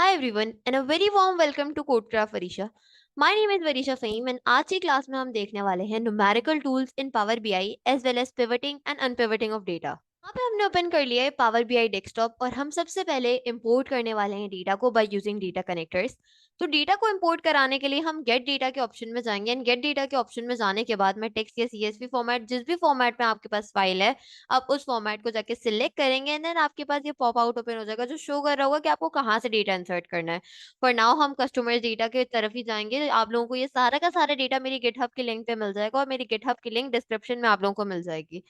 Hi everyone and a very warm welcome to Codecraft Varisha. My name is Varisha Faim and आज की class में हम देखने वाले हैं numerical tools in Power BI as well as pivoting and unpivoting of data. यहाँ पे हमने ओपन कर लिया है Power BI डेस्कटॉप और हम सबसे पहले इंपोर्ट करने वाले हैं डेटा को बाय यूजिंग डेटा कनेक्टर्स। तो डेटा को इंपोर्ट कराने के लिए हम गेट डेटा के ऑप्शन में जाएंगे एंड गेट डेटा के ऑप्शन में जाने के बाद में टेक्स्ट या सीएसवी फॉर्मेट जिस भी फॉर्मेट में आपके पास फाइल है आप उस फॉर्मेट को जाके सिलेक्ट करेंगे एंड देन आपके पास ये पॉप आउट ओपन हो जाएगा जो शो कर रहा होगा कि आपको कहाँ से डेटा इंसर्ट करना है। फॉर नाउ हम कस्टमर डेटा के तरफ ही जाएंगे। आप लोगों को ये सारा का सारा डेटा मेरी गिटहब के लिंक पे मिल जाएगा और मेरी गिटहब की लिंक डिस्क्रिप्शन में आप लोगों को मिल जाएगी।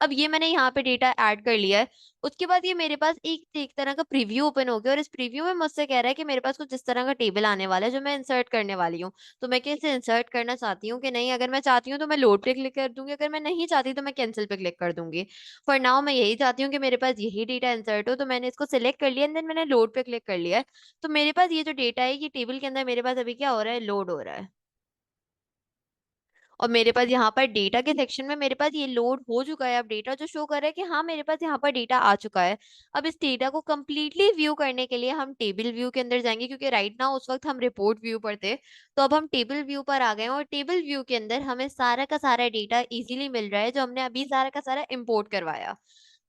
अब ये मैंने यहाँ पे डेटा ऐड कर लिया है। उसके बाद ये मेरे पास एक एक तरह का प्रीव्यू ओपन हो गया और इस प्रीव्यू में मुझसे कह रहा है कि मेरे पास कुछ इस तरह का टेबल आने वाला है जो मैं इंसर्ट करने वाली हूँ। तो मैं कैसे इंसर्ट करना चाहती हूँ कि नहीं, अगर मैं चाहती हूँ तो मैं लोड पे क्लिक कर दूंगी, अगर मैं नहीं चाहती तो मैं कैंसिल पे क्लिक कर दूंगी। फॉर नाउ मैं यही चाहती हूँ कि मेरे पास यही डेटा इंसर्ट हो, तो मैंने इसको सिलेक्ट कर लिया एंड देन मैंने लोड पे क्लिक कर लिया है। तो मेरे पास ये जो डेटा है ये टेबल के अंदर मेरे पास अभी क्या हो रहा है, लोड हो रहा है। और मेरे पास यहाँ पर डेटा के सेक्शन में मेरे पास ये लोड हो चुका है। अब डेटा जो शो कर रहा है कि हाँ मेरे पास यहाँ पर डेटा आ चुका है। अब इस डेटा को कंप्लीटली व्यू करने के लिए हम टेबल व्यू के अंदर जाएंगे क्योंकि राइट नाउ उस वक्त हम रिपोर्ट व्यू पर थे। तो अब हम टेबल व्यू पर आ गए हैं और टेबल व्यू के अंदर हमें सारा का सारा डेटा इजीली मिल रहा है जो हमने अभी सारा का सारा इंपोर्ट करवाया।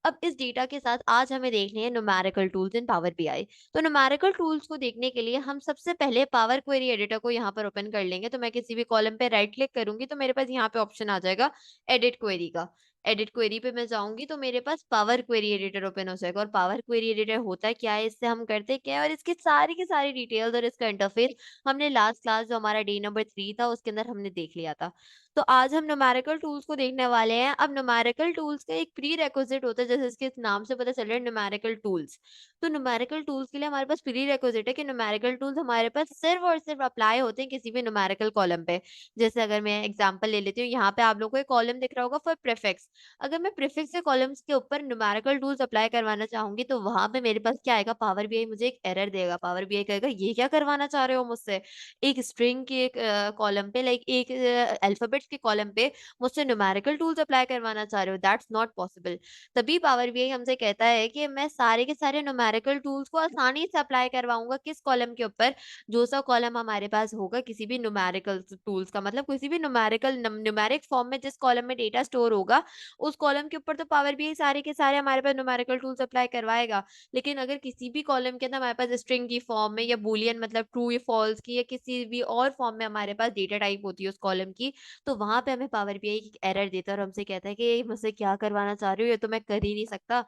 अब इस डेटा के साथ आज हमें देखनी है numerical tools in power BI. तो न्यूमेरिकल टूल्स को देखने के लिए हम सबसे पहले पावर क्वेरी एडिटर को यहाँ पर ओपन कर लेंगे। तो मैं किसी भी कॉलम पे राइट क्लिक करूंगी तो मेरे पास यहाँ पे ऑप्शन आ जाएगा एडिट क्वेरी का। एडिट क्वेरी पे मैं जाऊंगी तो मेरे पास पावर क्वेरी एडिटर ओपन हो जाएगा। और पावर क्वेरी एडिटर होता है क्या है, इससे हम करते क्या है और इसकी सारी की सारी डिटेल्स और इसका इंटरफेस हमने लास्ट क्लास जो हमारा डे नंबर 3 था उसके अंदर हमने देख लिया था। तो आज हम न्यूमेरिकल टूल्स को देखने वाले हैं। अब न्यूमेरिकल टूल्स का एक प्री रेक्विजिट होता है, जैसे इसके नाम से पता चल रहा है न्यूमेरिकल टूल्स। तो न्यूमेरिकल टूल्स के लिए हमारे पास प्री रेक्विजिट है कि न्यूमेरिकल टूल्स हमारे पास सिर्फ और सिर्फ अप्लाई होते हैं किसी भी न्यूमेरिकल कॉलम पे। जैसे अगर मैं एग्जांपल ले लेती हूँ, यहाँ पे आप लोगों को एक कॉलम दिख रहा होगा फॉर प्रीफिक्स। अगर मैं प्रीफिक्स के कॉलम्स के ऊपर न्यूमेरिकल टूल्स अप्लाई करवाना चाहूंगी तो वहां पे मेरे पास क्या आएगा, पावर बीआई मुझे एक एरर देगा। पावर बीआई कहेगा ये क्या करवाना चाह रहे हो मुझसे, एक स्ट्रिंग के एक कॉलम पे, लाइक एक अल्फाबेट्स के कॉलम पे मुझसे न्यूमेरिकल टूल्स अप्लाई करवाना चाह रहे हो, दैट्स नॉट पॉसिबल। तभी पावर बीआई हमसे कहता है कि मैं सारे के सारे न्यूमेरिकल टूल्स को आसानी से अप्लाई करवाऊंगा किस कॉलम के ऊपर, जो सा कॉलम हमारे पास होगा किसी भी न्यूमेरिकल टूल्स का मतलब किसी भी न्यूमेरिकल न्यूमेरिक फॉर्म में जिस कॉलम में डेटा स्टोर होगा उस कॉलम के ऊपर तो पावर बीआई सारे के सारे हमारे पास न्यूमेरिकल टूल्स अप्लाई करवाएगा। लेकिन अगर किसी भी कॉलम के अंदर हमारे पास स्ट्रिंग की फॉर्म में या बूलियन मतलब ट्रू या फॉल्स की या किसी भी और फॉर्म में हमारे पास डेटा टाइप होती है उस कॉलम की, तो वहां पे हमें पावर बीआई एक एरर देता है और हमसे कहता है कि ये मुझसे क्या करवाना चाह रही हो, ये तो मैं कर ही नहीं सकता।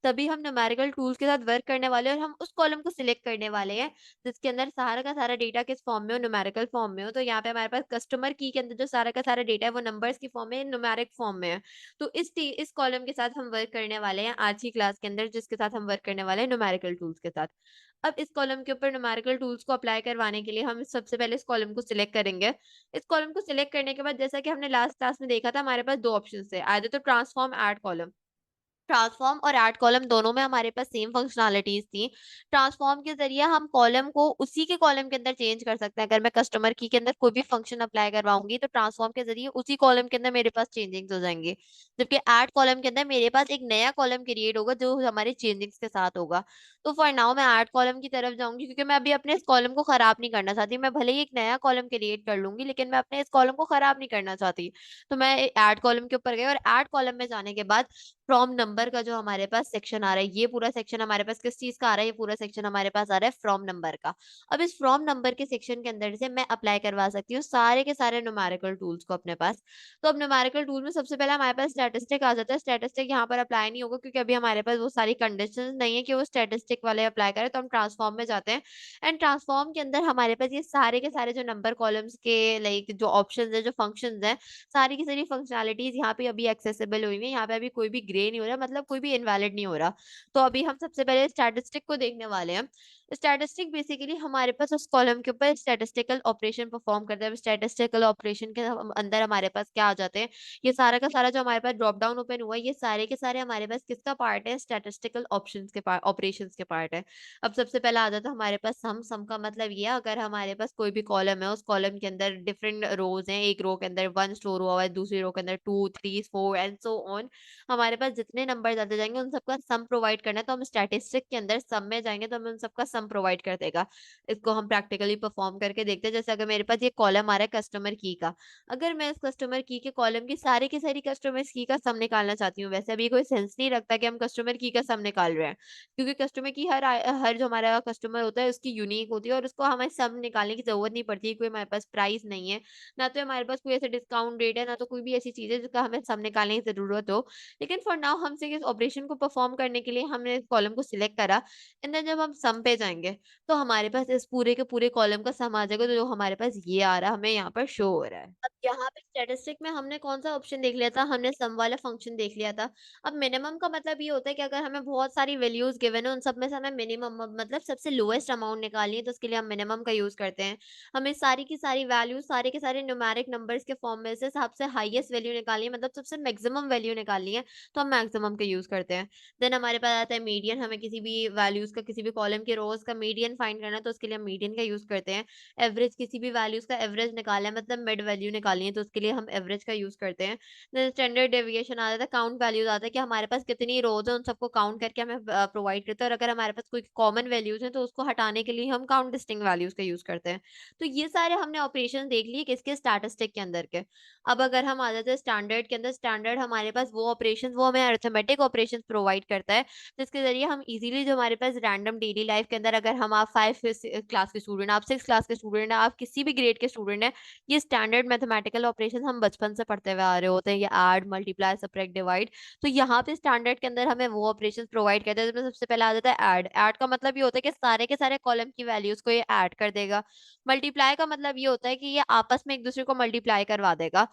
तभी हम न्यूमेरिकल टूल्स के साथ वर्क करने वाले हैं और हम उस कॉलम को सिलेक्ट करने वाले हैं जिसके अंदर सारा का सारा डेटा किस फॉर्म में हो, न्यूमेरिकल फॉर्म में हो। तो यहाँ पे हमारे पास कस्टमर की के अंदर जो सारा का सारा डेटा है वो नंबर्स की फॉर्म में, न्यूमेरिक फॉर्म में है। तो इस कॉलम के साथ हम वर्क करने वाले हैं आज की क्लास के अंदर, जिसके साथ हम वर्क करने वाले हैं न्यूमेरिकल टूल्स के साथ। अब इस कॉलम के ऊपर न्यूमेरिकल टूल्स को अप्लाई करवाने के लिए हम सबसे पहले इस कॉलम को सिलेक्ट करेंगे। इस कॉलम को सिलेक्ट करने के बाद जैसा कि हमने लास्ट क्लास में देखा था हमारे पास दो ऑप्शन थे, आइदर तो ट्रांसफॉर्म ऐड कॉलम। ट्रांसफॉर्म और ऐड कॉलम दोनों में हमारे पास सेम फंक्शनैलिटीज थी। ट्रांसफॉर्म के जरिए हम कॉलम को उसी के कॉलम के अंदर चेंज कर सकते हैं। अगर मैं कस्टमर की के अंदर कोई भी फंक्शन अप्लाई करवाऊंगी तो ट्रांसफॉर्म के जरिए उसी कॉलम के अंदर मेरे पास चेंजिंग्स हो जाएंगे। जबकि ऐड कॉलम के अंदर मेरे पास एक नया कॉलम क्रिएट होगा जो हमारे चेंजिंग्स के साथ होगा। तो फॉर नाउ मैं ऐड कॉलम की तरफ जाऊंगी क्योंकि मैं अभी अपने इस कॉलम को खराब नहीं करना चाहती। मैं भले ही एक नया कॉलम क्रिएट कर लूंगी लेकिन मैं अपने इस कॉलम को खराब नहीं करना चाहती। तो मैं ऐड कॉलम के ऊपर गई और ऐड कॉलम में जाने के बाद फ्रॉम नंबर का जो हमारे पास सेक्शन आ रहा है, ये पूरा सेक्शन हमारे पास किस चीज का आ रहा है, ये पूरा सेक्शन हमारे पास आ रहा है फ्रॉम नंबर का। अब इस फ्रॉम नंबर के सेक्शन के अंदर से मैं अप्लाई करवा सकती हूँ सारे के सारे न्यूमेरिकल टूल्स को अपने पास। तो अब न्यूमेरिकल टूल में सबसे पहले हमारे पास स्टैटिस्टिक आ जाता है। स्टैटिस्टिक यहाँ पर अप्लाई नहीं होगा क्योंकि अभी हमारे पास वो सारी कंडीशन नहीं है कि वो स्टैटिस्टिक वाले अप्लाई करें। तो हम ट्रांसफॉर्म में जाते हैं एंड ट्रांसफॉर्म के अंदर हमारे पास ये सारे के सारे जो नंबर कॉलम्स के लाइक जो ऑप्शन है, जो फंक्शन है, सारी की सारी फंक्शनैलिटीज यहाँ पे अभी एक्सेसिबल हुई है। यहाँ पे अभी कोई भी ग्रे नहीं हो रहा, मतलब कोई भी इनवैलिड नहीं हो रहा। तो अभी हम सबसे पहले स्टैटिस्टिक को देखने वाले हैं। स्टैटिस्टिक बेसिकली हमारे पास उस कॉलम के ऊपर स्टैटिस्टिकल ऑपरेशन परफॉर्म करता है। स्टैटिस्टिकल ऑपरेशन के अंदर हमारे पास क्या आ जाते हैं, ये सारा का सारा जो हमारे पास ड्रॉप डाउन ओपन हुआ है ये सारे के सारे हमारे पास किसका पार्ट है, स्टैटिस्टिकल ऑप्शंस के पार्ट, ऑपरेशंस के पार्ट है। अब सबसे पहला आ जाता है हमारे पास सम का मतलब ये है, अगर हमारे पास कोई भी कॉलम है उस कॉलम के अंदर डिफरेंट रोज हैं, एक रो के अंदर वन स्टोर हुआ है, दूसरी रो के अंदर two three four and so on, हमारे पास जितने नंबर आते जाएंगे उन सबका सम प्रोवाइड करना है। तो हम स्टैटिस्टिक के अंदर सम में जाएंगे तो हमें उन सबका सम सम प्रोवाइड कर देगा। इसको हम प्रैक्टिकली परफॉर्म करके देखते हैं। जैसे अगर मेरे पास ये कॉलम आ रहा है कस्टमर की का, अगर मैं इस कस्टमर की के कॉलम की सारी कस्टमर्स की का सम निकालना चाहती हूँ, वैसे अभी कोई सेंस नहीं रखता कि हम कस्टमर की का सम निकाल रहे हैं, क्योंकि कस्टमर की हर जो हमारा कस्टमर होता है उसकी यूनिक होती है और उसको हमें सम निकालने की ज़रूरत नहीं पड़ती है, कोई हमारे पास प्राइस नहीं है, ना तो हमारे पास कोई ऐसा डिस्काउंट रेट है, ना तो कोई भी ऐसी चीज़ है जिसका हमें सम निकालने की ज़रूरत हो। लेकिन फॉर नाउ हमसे इस ऑपरेशन को परफॉर्म करने के लिए हमने इस कॉलम को सिलेक्ट करा, एंड देन जब हम सम पे जाएँगे, तो हमारे पास इस पूरे के पूरे कॉलम का सम आ जाएगा, तो जो हमारे पास ये आ रहा है, हमें यहाँ पर शो हो रहा है। अब यहाँ पे स्टैटिस्टिक में हमने कौन-सा ऑप्शन देख लिया था, हमने सम वाला फंक्शन देख लिया था। अब मिनिमम का मतलब ये होता है कि अगर हमें बहुत सारी वैल्यूज़ गिवन है, उन सब में से हमें मिनिमम मतलब सबसे लोएस्ट अमाउंट निकालनी है, तो उसके लिए हम मिनिमम का यूज़ करते हैं। हमें सारी की सारी वैल्यूज़, सारे के सारे न्यूमेरिक नंबर्स के फॉर्म में से सबसे हाईएस्ट वैल्यू निकालनी है, मतलब सबसे मैक्सिमम वैल्यू निकालनी है, तो हम मैक्सिमम का यूज़ करते हैं। देन हमारे पास आता है मीडियन, हमें किसी भी वैल्यूज़ का, किसी भी कॉलम के रोज़ का मीडियन फाइंड करना है, तो उसके लिए हम मीडियन का यूज़ करते हैं। एवरेज, किसी भी वैल्यूज़ का एवरेज निकालना है, मतलब मिड वैल्यू निकालनी है, तो उसके लिए हम एवरेज का यूज़ करते हैं। देन स्टैंडर्ड डेविएशन आ जाता है, काउंट वैल्यूज़ आता है कि हमारे पास कितनी रोज़ हैं, उन सबको काउंट करके हमें प्रोवाइड करता है, और अगर हमारे पास कोई कॉमन वैल्यूज़ हैं, तो उसको हटाने के लिए हम काउंट डिस्टिंक्ट वैल्यूज़ का यूज़ करते हैं। तो ये सारे हमने ऑपरेशंस देख लिए किसके, स्टैटिस्टिक के अंदर के। अब अगर हम आ जाते हैं स्टैंडर्ड के अंदर, स्टैंडर्ड हमारे पास वो ऑपरेशंस, वो हमें अरिथमेटिक ऑपरेशंस प्रोवाइड करता है, जिसके ज़रिए हम इज़िली, जो हमारे पास रैंडम डेली लाइफ़ के अंदर, अगर हम, आप 5 क्लास के स्टूडेंट, आप 6 क्लास के स्टूडेंट हैं, आप किसी भी ग्रेड के स्टूडेंट हैं, ये स्टैंडर्ड मैथमेटिकल ऑपरेशंस हम बचपन से पढ़ते हुए आ रहे होते हैं, ये ऐड, मल्टीप्लाई, सबट्रैक्ट, डिवाइड। तो यहाँ पे स्टैंडर्ड के अंदर हमें वो ऑपरेशंस प्रोवाइड करते हैं, जिसमें सबसे पहले आ जाता है ऐड। ऐड का मतलब ये होता है कि सारे के सारे कॉलम की वैल्यूज़ को ये ऐड कर देगा। मल्टीप्लाई का मतलब ये होता है कि ये आपस में एक-दूसरे को मल्टीप्लाई करवा देगा।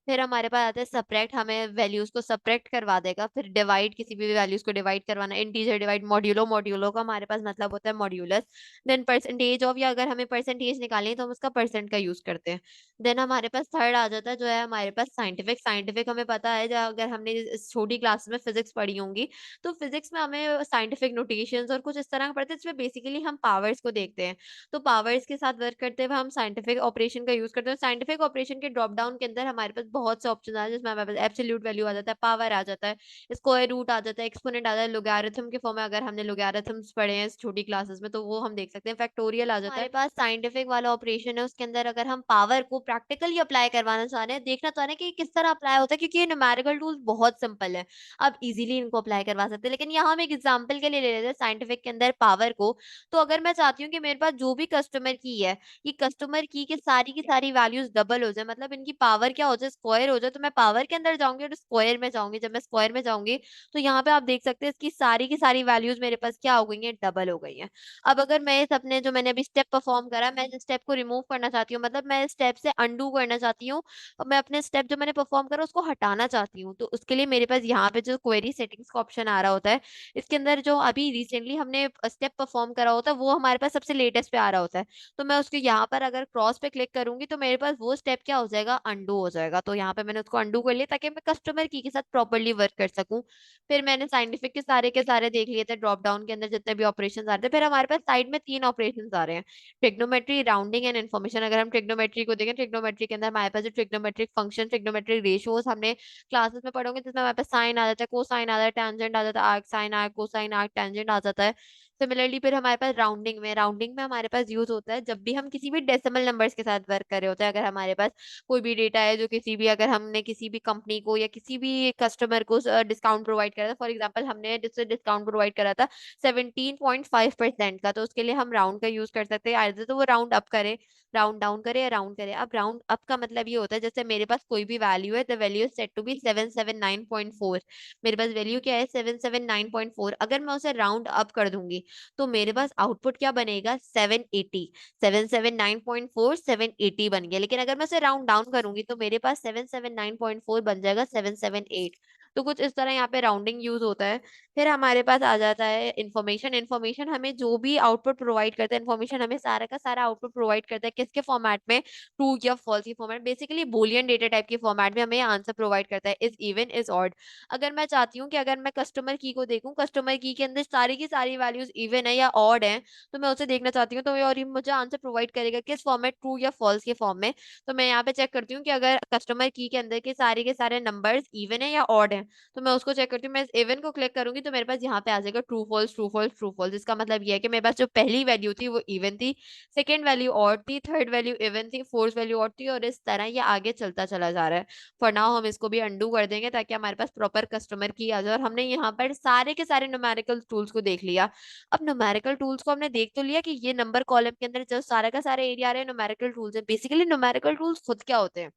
फिर हमारे पास आता है सबट्रैक्ट, हमें वैल्यूज़ को सबट्रैक्ट करवा देगा। फिर डिवाइड, किसी भी वैल्यूज़ को डिवाइड करवाना, इंटीजर डिवाइड, मॉड्यूलो, मॉड्यूलो का हमारे पास मतलब होता है मॉड्यूलस। देन परसेंटेज ऑफ, या अगर हमें परसेंटेज निकालनी है तो हम उसका परसेंट का यूज़ करते हैं। देन हमारे पास थर्ड आ जाता है, जो है हमारे पास साइंटिफिक। साइंटिफिक हमें पता है, जो अगर हमने इस छोटी क्लास में फिज़िक्स पढ़ी होंगी, तो फिज़िक्स में हमें साइंटिफिक नोटेशंस और कुछ इस तरह का पढ़ते हैं, जिसमें बेसिकली हम पावर्स को देखते हैं। तो पावर्स के साथ वर्क करते हुए हम साइंटिफिक ऑपरेशन का यूज़ करते हैं। साइंटिफिक ऑपरेशन के ड्रॉप डाउन के अंदर हमारे पास बहुत से ऑप्शन आ जाते हैं, जिसमें हमारे पास एब्सोल्यूट वैल्यू आ जाता है, पावर आ जाता है, स्क्वायर रूट आ जाता है, एक्सपोनेंट आ जाता है, लोगैरिथम के फॉर्म में अगर हमने लोगैरिथम्स पढ़े हैं इस छोटी क्लासेस में, तो वो हम देख सकते हैं, फैक्टोरियल आ जाता है। हमारे पास साइंटिफिक वाला ऑपरेशन है, उसके अंदर अगर हम पावर को प्रैक्टिकली अप्लाई करवाना चाह रहे हैं, देखना चाह रहे हैं कि किस तरह अप्लाई होता है, क्योंकि ये न्यूमेरिकल टूल्स बहुत सिंपल है, आप इजीली इनको अप्लाई करवा सकते हैं। लेकिन यहाँ हम एक एग्जांपल के लिए ले लेते हैं साइंटिफिक के अंदर पावर को। तो अगर मैं चाहती हूँ कि मेरे पास जो भी कस्टमर की है, ये कस्टमर की सारी वैल्यूज़ डबल हो जाए, मतलब इनकी पावर क्या हो जाए, स्क्वायर हो जाए, तो मैं पावर के अंदर जाऊँगी और स्क्वायर में जाऊँगी। जब मैं स्क्वायर में जाऊँगी, तो यहाँ पे आप देख सकते हैं इसकी सारी की सारी वैल्यूज़ मेरे पास क्या हो गई हैं, डबल हो गई हैं। अब अगर मैं इस अपने, जो मैंने अभी स्टेप परफॉर्म करा, मैं इस स्टेप को रिमूव करना चाहती हूँ, मतलब मैं इस स्टेप से अनडू करना चाहती हूँ, और मैं अपने स्टेप जो मैंने परफॉर्म करा उसको हटाना चाहती हूँ। तो उसके लिए मेरे पास यहाँ पे जो क्वेरी सेटिंग्स का ऑप्शन आ रहा होता है, इसके अंदर जो अभी रिसेंटली हमने स्टेप परफॉर्म करा होता है, वो हमारे पास सबसे लेटेस्ट पे आ रहा होता है। तो मैं उसके यहाँ पर अगर क्रॉस पे क्लिक करूँगी, तो मेरे पास वो स्टेप क्या हो जाएगा, अनडू हो जाएगा। तो यहाँ पे मैंने उसको अनडू कर लिया, ताकि मैं कस्टमर की के साथ प्रॉपर्ली वर्क कर सकूँ। फिर मैंने साइंटिफिक के सारे देख लिए थे, ड्रॉप डाउन के अंदर जितने भी ऑपरेशंस आ रहे थे। फिर हमारे पास साइड में 3 ऑपरेशंस आ रहे हैं, ट्रिग्नोमेट्री, राउंडिंग एंड इन्फॉर्मेशन। अगर हम ट्रिग्नोमेट्री को देखें, ट्रिग्नोमेट्री के अंदर हमारे पास जो ट्रिग्नोमेट्रिक फंक्शन, ट्रिग्नोमेट्रिक रेशियोज़ हमने क्लासेस में पढ़े होंगे, जिसमें हमारे पास साइन आ जाता है, कोसाइन आ जाता है, टैंजेंट आ जाता है, arc sine, arc cosine, arc tangent आ जाता है। सिमिलरली फिर हमारे पास राउंडिंग में हमारे पास यूज़ होता है, जब भी हम किसी भी डेसिमल नंबर्स के साथ वर्क कर रहे होते हैं। अगर हमारे पास कोई भी डेटा है, जो किसी भी, अगर हमने किसी भी कंपनी को या किसी भी कस्टमर को डिस्काउंट प्रोवाइड करा था, फॉर एग्जांपल हमने जिससे डिस्काउंट प्रोवाइड करा था 17.5% का, तो उसके लिए हम राउंड का यूज़ कर सकते हैं। आइदर तो वो राउंड अप करे, राउंड डाउन करे, या राउंड करे। अब राउंड अप का मतलब ये होता है, जैसे मेरे पास कोई भी वैल्यू है, the value is set to be 779.4। मेरे पास वैल्यू क्या है, 779.4। अगर मैं उसे राउंड अप कर दूंगी, तो मेरे पास आउटपुट क्या बनेगा, 780। 779.4 780 बन गया। लेकिन अगर मैं उसे राउंड डाउन करूंगी, तो मेरे पास 779.4 बन जाएगा 778। तो कुछ इस तरह यहाँ पे राउंडिंग यूज होता है। फिर हमारे पास आ जाता है इन्फॉर्मेशन। इन्फॉर्मेशन हमें जो भी आउटपुट प्रोवाइड करता है, इन्फॉर्मेशन हमें सारा का सारा आउटपुट प्रोवाइड करता है, किसके फॉर्मेट में, ट्रू या फॉल्स की format, basically Boolean data type की फॉर्मेट में हमें आंसर प्रोवाइड करता है, इज इवन इज ऑड। अगर मैं चाहती हूँ कि अगर मैं कस्टमर की को देखूं, कस्टमर की के अंदर सारी की सारी वैल्यूज इवन है या ऑड है, तो मैं उसे देखना चाहती हूँ, तो ये, और ये मुझे आंसर प्रोवाइड करेगा किस फॉर्मेट, ट्रू या फॉल्स के फॉर्म में। तो मैं यहाँ पे चेक करती हूँ कि अगर कस्टमर की के अंदर के सारे नंबर्स इवन है या ऑड है, तो मैं उसको चेक करती हूँ। मैं इस इवन को क्लिक करूंगी, तो मेरे पास यहाँ पे आ जाएगा true false true false true false. इसका मतलब ये है कि मेरे पास जो पहली वैल्यू थी वो इवन थी, सेकंड वैल्यू ऑड थी, थर्ड वैल्यू इवन थी, फोर्थ वैल्यू ऑड थी, और इस तरह ये आगे चलता चला जा रहा है। फॉर नाउ हम इसको भी अंडू कर देंगे ताकि हमारे पास प्रॉपर कस्टमर की आ जाए। और हमने यहाँ पर सारे के सारे न्यूमेरिकल टूल्स को देख लिया। अब न्यूमेरिकल टूल्स को हमने देख तो लिया कि ये नंबर कॉलम के अंदर जो सारा का सारा एरिया आ रहा है न्यूमेरिकल टूल्स है। बेसिकली न्यूमेरिकल टूल्स खुद क्या होते हैं?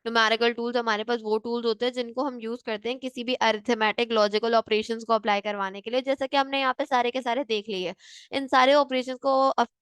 न्यूमेरिकल टूल्स हमारे पास वो टूल्स होते हैं जिनको हम यूज करते हैं किसी भी अरिथमेटिक लॉजिकल ऑपरेशंस को अप्लाई करवाने के लिए, जैसा कि हमने यहाँ पे सारे के सारे देख लिए। इन सारे ऑपरेशंस को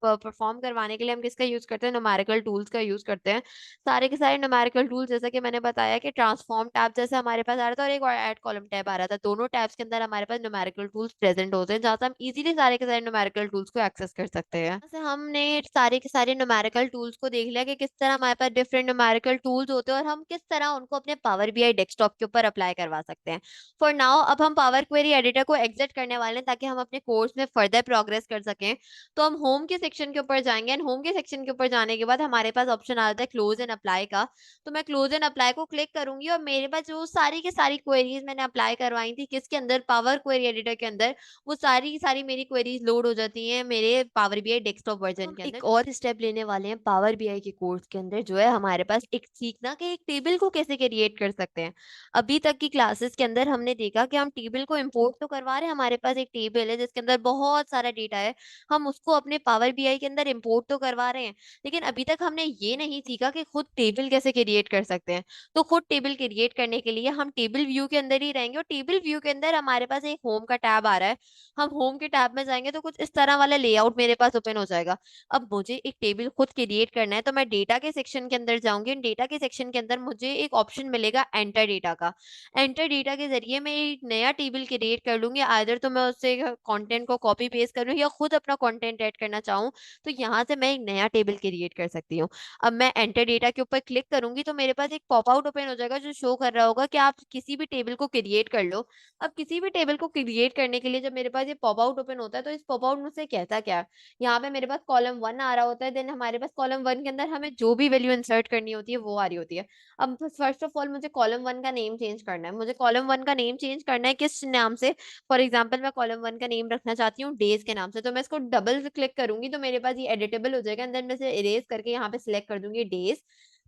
परफॉर्म करवाने के लिए हम किसका यूज करते हैं? न्यूमेरिकल टूल्स का यूज करते हैं। सारे के सारे न्यूमेरिकल टूल्स, जैसा कि मैंने बताया कि ट्रांसफॉर्म टैब जैसे हमारे पास आ रहा था और एक और ऐड कॉलम टैब आ रहा था, दोनों टैब्स के अंदर हमारे पास न्यूमेरिकल टूल्स प्रेजेंट होते हैं, जहाँ से हम इजीली सारे के सारे न्यूमेरिकल टूल्स को एक्सेस कर सकते हैं। यहाँ से हमने सारे के सारे न्यूमेरिकल टूल्स को देख लिया कि किस तरह हमारे पास डिफरेंट न्यूमेरिकल टूल्स होते हैं और हम किस तरह उनको अपने पावर बीआई डेस्कटॉप के ऊपर अप्लाई करवा सकते हैं। फॉर नाउ अब हम पावर क्वेरी एडिटर को एग्जिट करने वाले हैं ताकि हम अपने कोर्स में फर्दर प्रोग्रेस कर सकें। तो हम होम के सेक्शन के ऊपर जाएंगे एंड होम के सेक्शन के ऊपर जाने के बाद हमारे पास ऑप्शन आ जाता है क्लोज एंड अप्लाई का। तो मैं क्लोज एंड अप्लाई को क्लिक करूंगी और मेरे पास जो सारी की सारी क्वेरीज मैंने अप्लाई करवाई थी किसके अंदर? पावर क्वेरी एडिटर के अंदर। वो सारी की सारी मेरी क्वेरीज लोड हो जाती हैं मेरे पावर बीआई डेस्कटॉप वर्जन के अंदर। एक और स्टेप लेने वाले हैं पावर बीआई के कोर्स के अंदर, जो है हमारे पास एक सीखना कि एक टेबल को कैसे क्रिएट कर सकते हैं। अभी तक की क्लासेस के अंदर हमने देखा कि हम टेबल को इंपोर्ट तो करवा रहे हैं, हमारे पास एक टेबल है जिसके अंदर बहुत सारा डेटा है, हम उसको अपने पावर बीआई के अंदर इंपोर्ट तो करवा रहे हैं, लेकिन अभी तक हमने ये नहीं सीखा कि खुद टेबल कैसे क्रिएट कर सकते हैं। तो खुद टेबल क्रिएट करने के लिए हम टेबल व्यू के अंदर ही रहेंगे और टेबल व्यू के अंदर हमारे पास एक होम का टैब आ रहा है। हम होम के टैब में जाएंगे तो कुछ इस तरह वाला लेआउट मेरे पास ओपन हो जाएगा। अब मुझे एक टेबल खुद क्रिएट करना है तो मैं डेटा के सेक्शन के अंदर जाऊंगी। डेटा के सेक्शन के अंदर मुझे एक ऑप्शन मिलेगा एंटर डेटा का। एंटर डेटा के जरिए मैं एक नया टेबल क्रिएट कर लूंगी। आइदर तो मैं उससे कंटेंट को कॉपी पेस्ट करूँ या खुद अपना कंटेंट ऐड करना चाहूँ, तो यहाँ से मैं एक नया टेबल क्रिएट कर सकती हूँ। अब मैं एंटर डेटा के ऊपर क्लिक करूंगी तो मेरे पास एक पॉपआउट ओपन हो जाएगा जो शो कर रहा होगा कि आप किसी भी टेबल को क्रिएट कर लो। अब किसी भी टेबल को क्रिएट करने के लिए जब मेरे पास ये पॉपआउट ओपन होता है तो इस पॉपआउट मुझसे कहता क्या है? यहाँ पे मेरे पास कॉलम 1 आ रहा होता है, देन हमारे पास कॉलम 1 के अंदर हमें जो भी वैल्यू इंसर्ट करनी होती है वो आ रही होती है। अब फर्स्ट ऑफ ऑल मुझे कॉलम 1 का नेम चेंज करना है। मुझे कॉलम 1 का नेम चेंज करना है किस नाम से? फॉर एग्जाम्पल मैं कॉलम 1 का नेम रखना चाहती हूँ डेज के नाम से, तो मैं इसको डबल क्लिक करूंगी तो मेरे पास ये एडिटेबल हो जाएगा एंड देन मैं इसे इरेज करके यहाँ पे सिलेक्ट कर दूंगी डेज।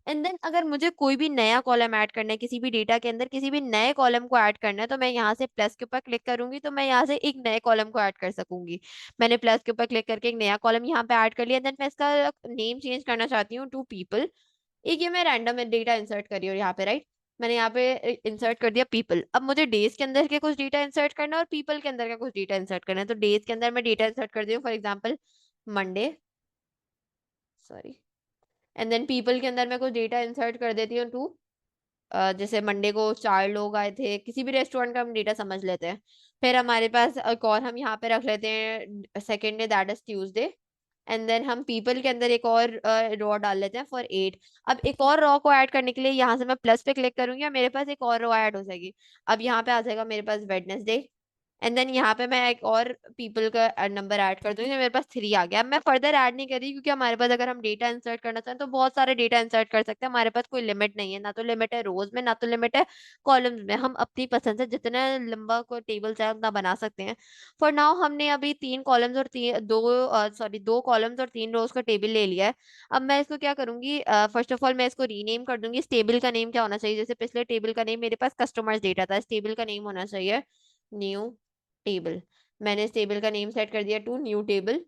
एंड देन अगर मुझे कोई भी नया कॉलम ऐड करना है, किसी भी डेटा के अंदर किसी भी नए कॉलम को ऐड करना है, तो मैं यहाँ से प्लस के ऊपर क्लिक करूंगी तो मैं यहाँ से एक नए कॉलम को ऐड कर सकूंगी। मैंने प्लस के ऊपर क्लिक करके एक नया कॉलम यहाँ पे ऐड कर लिया। देन मैं इसका नेम चेंज करना चाहती हूँ टू पीपल। एक ये मैं रैंडम डेटा इंसर्ट करी और यहाँ पे राइट मैंने यहाँ पे इंसर्ट कर दिया पीपल। अब मुझे डेज के अंदर के कुछ डेटा इंसर्ट करना है और पीपल के अंदर का कुछ डेटा इंसर्ट करना है, तो डेज के अंदर मैं डेटा इंसर्ट कर दी हूँ for example Monday, sorry. And then people के अंदर मैं कुछ डेटा इंसर्ट कर देती हूँ टू जैसे मंडे को 4 लोग आए थे, किसी भी रेस्टोरेंट का हम डेटा समझ लेते हैं। फिर हमारे पास एक और हम यहाँ पे रख लेते हैं second day, that is Tuesday. And then हम पीपल के अंदर एक और रॉ डाल लेते हैं फॉर 8। अब एक और रॉ को ऐड करने के लिए यहाँ से मैं प्लस पे क्लिक करूंगी और मेरे पास एक और रॉ ऐड हो जाएगी। अब यहाँ पे आ जाएगा मेरे पास वेडनेसडे। एंड देन यहाँ पे मैं एक और पीपल का नंबर ऐड कर दूंगी, मेरे पास 3 आ गया। अब मैं फर्दर ऐड नहीं कर रही क्योंकि हमारे पास अगर हम डेटा इंसर्ट करना चाहें तो बहुत सारे डेटा इंसर्ट कर सकते हैं। हमारे पास कोई लिमिट नहीं है, ना तो लिमिट है रोज में ना तो लिमिट है कॉलम्स में। हम अपनी पसंद से जितना लंबा कोई टेबल चाहे उतना बना सकते हैं। फॉर नाउ हमने अभी 3 कॉलम्स और 2 कॉलम्स और 3 रोज का टेबल ले लिया है। अब मैं इसको क्या करूंगी? फर्स्ट ऑफ ऑल मैं इसको रीनेम कर दूंगी। इस टेबल का नेम क्या होना चाहिए? जैसे पिछले टेबल का नेम मेरे पास कस्टमर्स डेटा था, इस टेबल का नेम होना चाहिए न्यू टेबल। मैंने इस टेबल का नेम सेट कर दिया टू न्यू टेबल।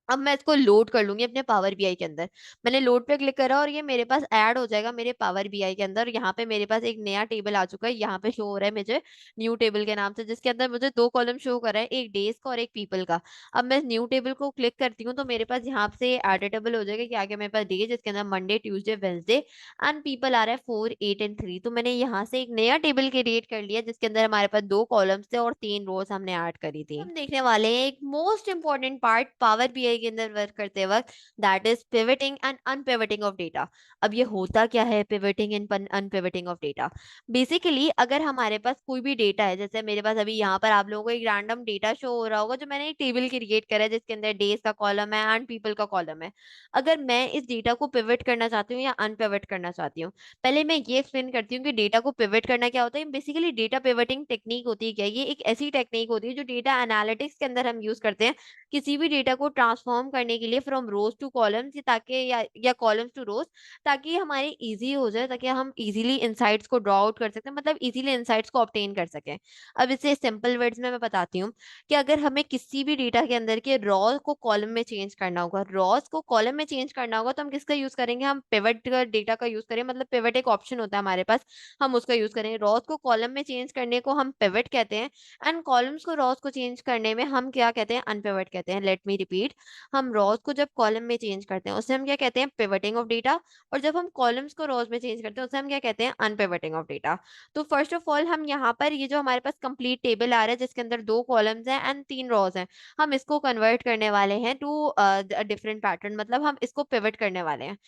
अब मैं इसको लोड कर लूंगी अपने पावर बीआई के अंदर। मैंने लोड पे क्लिक करा और ये मेरे पास ऐड हो जाएगा मेरे पावर बीआई के अंदर। यहाँ पे मेरे पास एक नया टेबल आ चुका है, यहाँ पे शो हो रहा है मुझे न्यू टेबल के नाम से, जिसके अंदर मुझे 2 कॉलम शो कर रहा है, एक डेज का और एक पीपल का। अब मैं न्यू टेबल को क्लिक करती हूँ तो मेरे पास यहाँ से एडिटेबल हो जाएगा कि आगे मेरे पास डे जिसके अंदर Monday Tuesday Wednesday and people आ रहा है 4 8 एंड 3। तो मैंने यहाँ से एक नया टेबल क्रिएट कर लिया जिसके अंदर हमारे पास 2 कॉलम्स थे और 3 रोज हमने ऐड करी थी। हम देखने वाले हैं एक most important part power BI वाले के अंदर वर्क करते वक्त, that is pivoting and unpivoting of data. अब ये होता क्या है pivoting and unpivoting of data? Basically अगर हमारे पास कोई भी डेटा है, जैसे मेरे पास अभी यहाँ पर आप लोगों को एक रैंडम डेटा शो हो रहा होगा, जो मैंने एक टेबल क्रिएट करा है जिसके अंदर डेज का कॉलम है एंड पीपल का कॉलम है। अगर मैं इस डेटा को पिवट करना चाहती हूँ या अनपिवट करना चाहती हूँ, पहले मैं ये एक्सप्लेन करती हूँ कि डेटा को पिवट करना क्या होता है। बेसिकली डेटा पिवटिंग टेक्निक होती है क्या, ये एक ऐसी टेक्निक होती है जो डेटा एनालिटिक्स के अंदर हम यूज करते हैं किसी भी डेटा को ट्रांसफॉर्म करने के लिए फ्रॉम रोज टू कॉलम्स, ताकि या कॉलम्स टू रोज, ताकि हमारे इजी हो जाए, ताकि हम इजीली इंसाइट्स को ड्रॉ आउट कर सकते हैं, मतलब इजीली इंसाइट्स को ऑब्टेन कर सकें। अब इसे सिंपल वर्ड्स में मैं बताती हूँ कि अगर हमें किसी भी डेटा के अंदर के रॉ को कॉलम में चेंज करना होगा, रॉस को कॉलम में चेंज करना होगा, तो हम किसका यूज करेंगे? हम पिवट का डेटा का यूज करें, मतलब पिवट एक ऑप्शन होता है हमारे पास, हम उसका यूज करेंगे। रॉस को कॉलम में चेंज करने को हम पिवट कहते हैं, एंड कॉलम्स को रॉस को चेंज करने में हम क्या कहते हैं? अनपिवट कहते हैं। लेट मी रिपीट, हम रॉस को जब कॉलम में चेंज करते हैं उसे हम क्या कहते हैं? Pivoting of data. और जब हम कॉलम्स को रोज में चेंज करते हैं उसे हम क्या कहते हैं? अनपिवटिंग ऑफ डेटा। तो फर्स्ट ऑफ ऑल हम यहाँ पर ये जो हमारे पास कंप्लीट टेबल आ रहा है जिसके अंदर 2 कॉलम्स हैं एंड 3 रोज हैं, हम इसको कन्वर्ट करने वाले हैं टू डिफरेंट पैटर्न, मतलब हम इसको पिवट करने वाले हैं।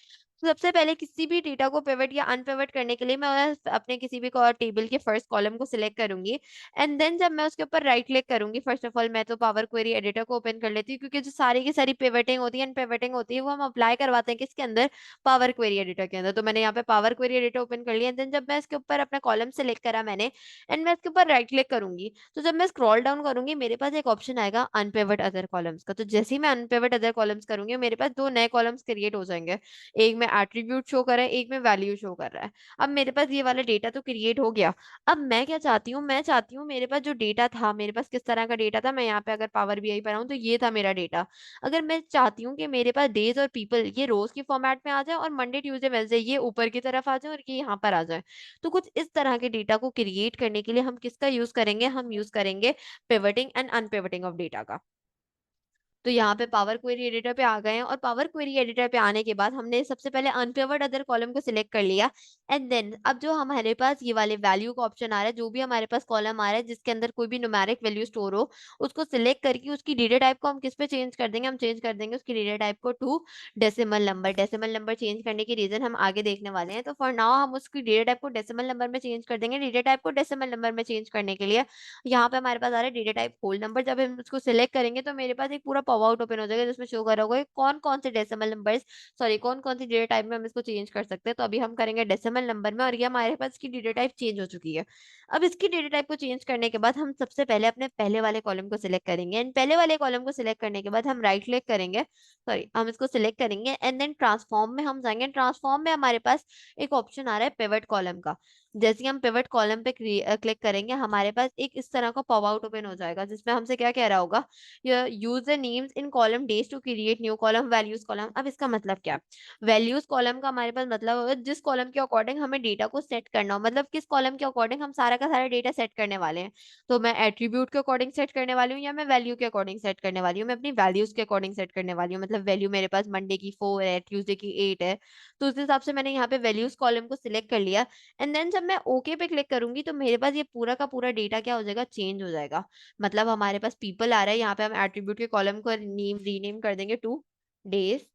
तो सबसे पहले किसी भी डेटा को पिवट या अनपिवट करने के लिए मैं अपने किसी भी टेबल के फर्स्ट कॉलम को सिलेक्ट करूंगी, एंड देन जब मैं उसके ऊपर राइट क्लिक करूंगी, फर्स्ट ऑफ ऑल मैं तो पावर क्वेरी एडिटर को ओपन कर लेती हूँ, क्योंकि जो सारी की सारी पिवटिंग होती है अनपिवटिंग होती है वो हम अप्लाई करवाते हैं किसके अंदर? पावर क्वेरी एडिटर के अंदर। तो मैंने यहाँ पे पावर क्वेरी एडिटर ओपन कर लिया, देन जब मैं इसके ऊपर अपना कॉलम सेलेक्ट करा मैंने, एंड मैं इसके ऊपर राइट क्लिक करूंगी, तो जब मैं स्क्रॉल डाउन करूंगी मेरे पास एक ऑप्शन आएगा अनपिवट अदर कॉलम्स का। तो जैसे ही मैं अनपिवट अदर कॉलम्स करूंगी मेरे पास 2 नए कॉलम्स क्रिएट हो जाएंगे, एक में एट्रीब्यूट शो कर रहा है, एक में वैल्यू शो कर रहा है। अब मेरे पास ये वाला डेटा तो क्रिएट हो गया। अब मैं क्या चाहती हूँ? मैं चाहती हूँ मेरे पास जो डेटा था, मेरे पास किस तरह का डेटा था, मैं यहाँ पे अगर पावर बीआई पर आऊँ तो ये था मेरा डेटा। अगर मैं चाहती हूँ कि मेरे पास डेज और पीपल ये रोज की फॉर्मेट में आ जाए, और मंडे ट्यूसडे वेडनेसडे ये ऊपर की तरफ आ जाए और ये यहाँ पर आ जाए, तो कुछ इस तरह के डेटा को क्रिएट करने के लिए हम किसका यूज करेंगे? हम यूज करेंगे pivoting and unpivoting of data का। तो यहाँ पे पावर क्वेरी एडिटर पे आ गए हैं, और पावर क्वेरी एडिटर पे आने के बाद हमने सबसे पहले अनपिवट अदर कॉलम को सिलेक्ट कर लिया, एंड देन अब जो हमारे पास ये वाले वैल्यू का ऑप्शन आ रहा है, जो भी हमारे पास कॉलम आ रहा है जिसके अंदर कोई भी न्यूमेरिक वैल्यू स्टोर हो, उसको सिलेक्ट करके उसकी डेटा टाइप को हम किस पे चेंज कर देंगे? हम चेंज कर देंगे उसकी डेटा टाइप को to decimal number. Decimal number change करने की रीजन हम आगे देखने वाले हैं। तो फॉर नाउ हम उसकी डेटा टाइप को डेसिमल नंबर में चेंज कर देंगे। डेटा टाइप को डेसिमल नंबर में चेंज करने के लिए यहाँ पे हमारे पास आ रहा है डेटा टाइप होल नंबर। जब हम उसको सिलेक्ट करेंगे तो मेरे पास एक पूरा पॉप आउट ओपन हो जाएगा जिसमें शो कर रहा होगा कौन कौन से डेसिमल नंबर्स, सॉरी कौन कौन सी डेटा टाइप में हम इसको चेंज कर सकते हैं। तो अभी हम करेंगे डेसिमल नंबर में, और ये हमारे पास इसकी डेटा टाइप चेंज हो चुकी है। अब इसकी डेटा टाइप को चेंज करने के बाद हम सबसे पहले अपने पहले वाले कॉलम को सिलेक्ट करेंगे, एंड पहले वाले कॉलम को सिलेक्ट करने के बाद हम राइट क्लिक करेंगे, सॉरी हम इसको सिलेक्ट करेंगे, एंड देन ट्रांसफॉर्म में हम जाएंगे। ट्रांसफॉर्म में हमारे पास एक ऑप्शन आ रहा है पिवट कॉलम का। जैसे ही हम पिवट कॉलम पे क्लिक करेंगे हमारे पास एक इस तरह का पॉप आउट ओपन हो जाएगा जिसमें हमसे क्या कह रहा होगा? User names in column days to create new column values column. अब इसका मतलब क्या? वैल्यूज कॉलम का हमारे पास मतलब होगा जिस कॉलम के अकॉर्डिंग हमें डेटा को सेट करना हो, मतलब किस कॉलम के अकॉर्डिंग हम सारा का सारा डेटा सेट करने वाले हैं। तो मैं एट्रीब्यूट के अकॉर्डिंग सेट करने वाली हूँ या मैं वैल्यू के अकॉर्डिंग सेट करने वाली हूँ? मैं अपनी वैल्यूज के अकॉर्डिंग सेट करने वाली हूँ। मतलब वैल्यू मेरे पास मंडे की 4 है, ट्यूसडे की 8 है, तो उस हिसाब से मैंने यहाँ पे वैल्यूज कॉलम को सिलेक्ट कर लिया, एंड देन जब मैं ओके पे क्लिक करूंगी तो मेरे पास ये पूरा का पूरा डेटा क्या हो जाएगा? चेंज हो जाएगा। मतलब हमारे पास पीपल आ रहा है, यहाँ पे हम एट्रीब्यूट के कॉलम को नेम रीनेम कर देंगे टू डेज।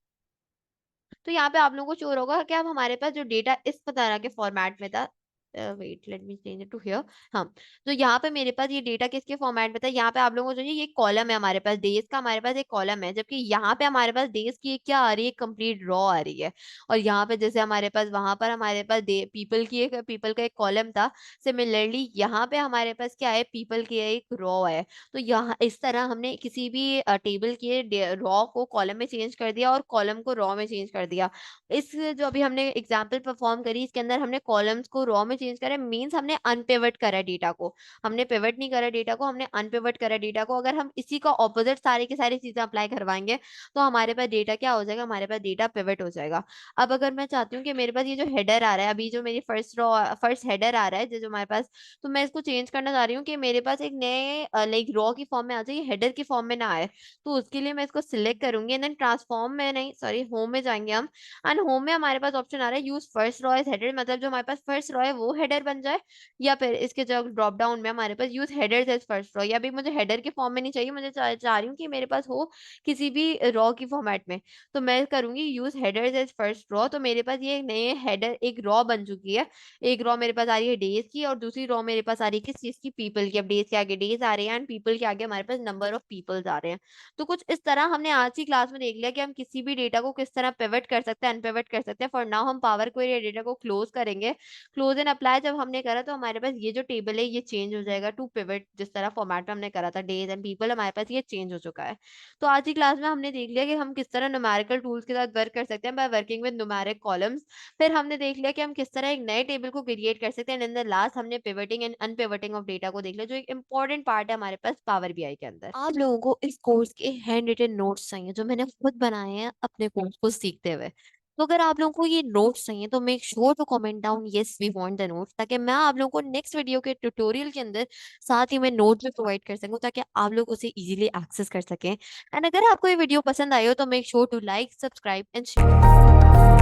तो यहाँ पे आप लोगों को शोर होगा कि अब हमारे पास जो डेटा इस तरह के फॉर्मेट में था, wait let me change it to here. हाँ, तो यहाँ पे मेरे पास ये डेटा किसके फॉर्मेट में था? यहाँ पे आप लोगों को चाहिए ये कॉलम है हमारे पास, डेज का हमारे पास एक कॉलम है, जबकि यहाँ पे हमारे पास डेज की एक क्या आ रही है? कंप्लीट रॉ आ रही है। और यहाँ पे जैसे हमारे पास वहां पर हमारे पास पीपल की एक पीपल का एक कॉलम था, सिमिलरली यहाँ पे हमारे पास क्या है? पीपल की एक रॉ है। तो यहाँ इस तरह हमने किसी भी टेबल के रॉ को कॉलम में चेंज कर दिया और कॉलम को रॉ में चेंज कर दिया। इस जो अभी हमने एग्जांपल परफॉर्म करी इसके अंदर हमने कॉलम्स को रॉ में चेंज करा, मींस हमने अनपिवट करा डेटा को। हमने पिवट नहीं करा डेटा को, हमने अनपिवट करा डेटा को। अगर हम इसी का ऑपोजिट सारी की सारी चीजें अप्लाई करवाएंगे तो हमारे पास डेटा क्या हो जाएगा? हमारे पास डेटा पिवट हो जाएगा। अब अगर मैं चाहती हूँ कि मेरे पास ये जो हेडर आ रहा है, अभी जो मेरी फर्स्ट हेडर आ रहा है जो हमारे पास, तो मैं इसको चेंज करना चाह रही हूँ कि मेरे पास एक नए लाइक रॉ की फॉर्म में आ जाए, हेडर की फॉर्म में ना आए। तो उसके लिए मैं इसको सिलेक्ट करूंगी, एंड देन ट्रांसफॉर्म में नहीं, सॉरी होम में जाएंगे हम, एंड होम में हमारे पास ऑप्शन आ रहा है use first row as header. मतलब जो हमारे पास फर्स्ट रॉ है वो हेडर बन जाए, या फिर इसके जो ड्रॉप डाउन में हमारे पास use headers as first row, या भी मुझे हेडर के फॉर्म में नहीं चाहिए, मुझे चाह रही हूँ कि मेरे पास हो किसी भी रॉ की फॉर्मेट में, तो मैं करूंगी use headers as first row. तो मेरे पास ये नए हेडर एक रॉ बन चुकी है। एक रॉ मेरे पास आ रही है डेज की, और दूसरी रॉ मेरे पास आ रही है किस चीज की, पीपल की। अब डेज के आगे डेज आ रहे हैं एंड पीपल के आगे हमारे पास नंबर ऑफ पीपल्स आ रहे हैं। तो कुछ इस तरह हमने आज की क्लास में देख लिया कि हम किसी भी डेटा को किस तरह पिवट कर सकते हैं, अनपिवट कर सकते हैं। फॉर नाउ हम पावर क्वेरी डेटा को क्लोज करेंगे। क्लोज एंड अप्लाई जब हमने करा तो हमारे पास ये जो टेबल है ये चेंज हो जाएगा टू पिवट, जिस तरह फॉर्मेट में हमने करा था डेज एंड पीपल, हमारे पास ये चेंज हो चुका है। तो आज की क्लास में हमने देख लिया कि हम किस तरह न्यूमेरिकल टूल्स के साथ वर्क कर सकते हैं by working with numeric columns. फिर हमने देख लिया कि हम किस तरह एक नए टेबल को क्रिएट कर सकते हैं, एंड इन द लास्ट हमने pivoting and unpivoting of data को देख लिया, जो एक इंपॉर्टेंट पार्ट है हमारे पास पावर बीआई के अंदर। आप लोगों को इस कोर्स के हैंड रिटन नोट्स चाहिए जो मैंने खुद बनाए हैं अपने कोर्स को सीखते हुए। तो अगर आप लोगों को ये नोट्स चाहिए तो make sure to comment down yes we want the notes, ताकि मैं आप लोगों को नेक्स्ट वीडियो के ट्यूटोरियल के अंदर साथ ही मैं नोट्स भी प्रोवाइड कर सकूं, ताकि आप लोग उसे इजीली एक्सेस कर सकें। एंड अगर आपको ये वीडियो पसंद आई हो तो make sure to like, subscribe and share.